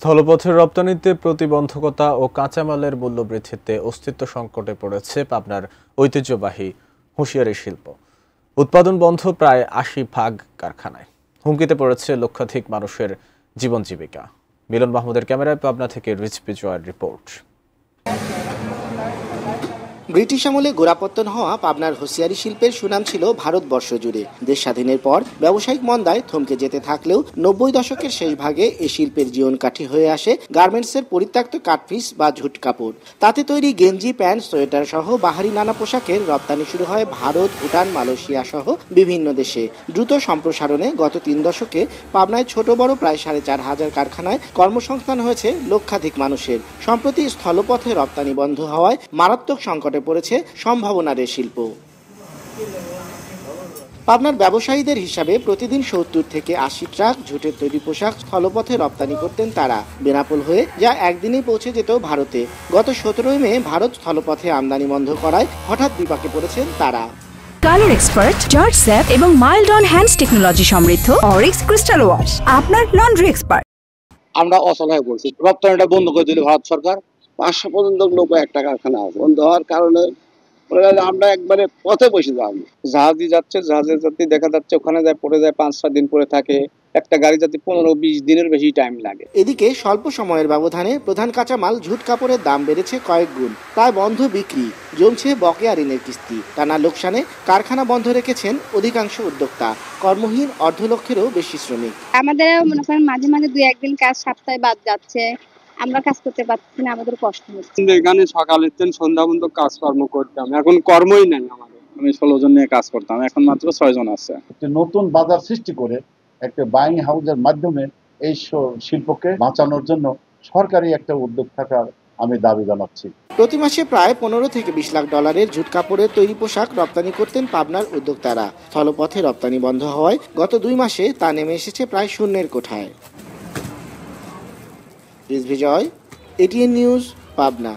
স্থলপথের রপ্তানিতে প্রতিবন্ধকতা ও কাঁচামালের মূল্য বৃদ্ধিতে অস্তিত্ব সংকটে পড়েছে পাবনার ঐতিহ্যবাহী হুঁশিয়ারি শিল্প। উৎপাদন বন্ধ প্রায় ৮০ কারখানায়। হুমকিতে পড়েছে লক্ষাধিক মানুষের জীবন জীবিকা। মিলন মাহমুদের ক্যামেরায় পাবনা থেকে রিজভি জয়ের রিপোর্ট। ব্রিটিশ আমলে গোড়াপত্তন হওয়া পাবনার হুঁশিয়ারি শিল্পের সুনাম ছিল ভারতবর্ষ জুড়ে। দেশ স্বাধীনের পর ব্যবসায়িক মন্দায় থমকে যেতে থাকলেও ৯০ দশকের শেষ ভাগে এই শিল্পের জীবনকাঠি হয়ে আসে গার্মেন্টসের পরিত্যক্ত কাঠপিস বা ঝুট কাপড়। তাতে তৈরি গেঞ্জি, প্যান্ট, সোয়েটার সহ বাহারি নানা পোশাকের রপ্তানি শুরু হয় ভারত, ভুটান, মালয়েশিয়া সহ বিভিন্ন দেশে। দ্রুত সম্প্রসারণে গত ৩ দশকে পাবনায় ছোট বড় প্রায় ৪,৫০০ কারখানায় কর্মসংস্থান হয়েছে লক্ষাধিক মানুষের। সম্প্রতি স্থলপথে রপ্তানি বন্ধ হওয়ায় মারাত্মক সংকটে পড়েছে সম্ভাবনার এই শিল্প। পাবনার ব্যবসায়ীদের হিসাবে প্রতিদিন ৭০ থেকে ৮০ ট্রাক ঝুটের তৈরি পোশাক স্থলপথে রপ্তানি করতেন তারা, বেনাপোল হয়ে, যা একদিনেই পৌঁছে যেত ভারতে। গত ১৭ মে ভারত স্থলপথে আমদানি বন্ধ করায় হঠাৎ বিপাকে পড়েছেন তারা। কালার এক্সপার্ট, জর্জ স্যাপ এবং মাইল্ড অন হ্যান্ডস টেকনোলজি সমৃদ্ধ অরিক্স ক্রিস্টাল ওয়াশ আপনার লন্ড্রি এক্সপার্ট। আমরা অসল হয়ে পড়ছি। রপ্তানিটা বন্ধ করে দিল ভারত সরকার। ৫০০ পর্যন্ত লোক একটা কারখানা আছে। বন্ধ হওয়ার কারণে আমরা একবারে পথে বসে যাবো। জাহাজই যাচ্ছে, জাহাজের যাত্রী দেখা যাচ্ছে ওখানে যায় পড়ে যায়, ৫-৬ দিন পরে থাকে। একটা গাড়ি যাতে ১৫-২০ দিনের বেশি টাইম লাগে। এদিকে স্বল্প সময়ের ব্যবধানে প্রধান কাঁচামাল ঝুট কাপড়ের দাম বেড়েছে কয়েক গুণ। প্রায় বন্ধ বিক্রি, জমছে বকেয়া ঋণের কিস্তি। টানা লোকসানে কারখানা বন্ধ রেখেছেন অধিকাংশ উদ্যোক্তা। কর্মহীন অর্ধলক্ষেরও বেশি শ্রমিক। আমাদের মনে করেন মাঝে মাঝে ২-১ দিন কাজ সপ্তাহে বাদ যাচ্ছে, আমরা কাজ করতে পারছি না, আমাদের কষ্ট হচ্ছে। এখানে সকালের দিন সন্ধ্যা পর্যন্ত কাজকর্ম করতাম, এখন কর্মই নাই আমাদের। আমি ১৬ জন নিয়ে কাজ করতাম, এখন মাত্র ৬ জন আছে। নতুন বাজার সৃষ্টি করে একটা বাইং হাউসের মাধ্যমে এই শিল্পকে বাঁচানোর জন্য সরকারি একটা উদ্যোগ থাকার আমি দাবি জানাচ্ছি। প্রতি মাসে প্রায় ১৫ থেকে ২০ লাখ ডলারের ঝুট কাপড়ের তৈরি পোশাক রপ্তানি করতেন পাবনার উদ্যোক্তারা। স্থলপথে রপ্তানি বন্ধ হওয়ায় গত ২ মাসে তা নেমে এসেছে প্রায় শূন্যের কোঠায়। রিজভি জয়, এটিএন নিউজ, পাবনা।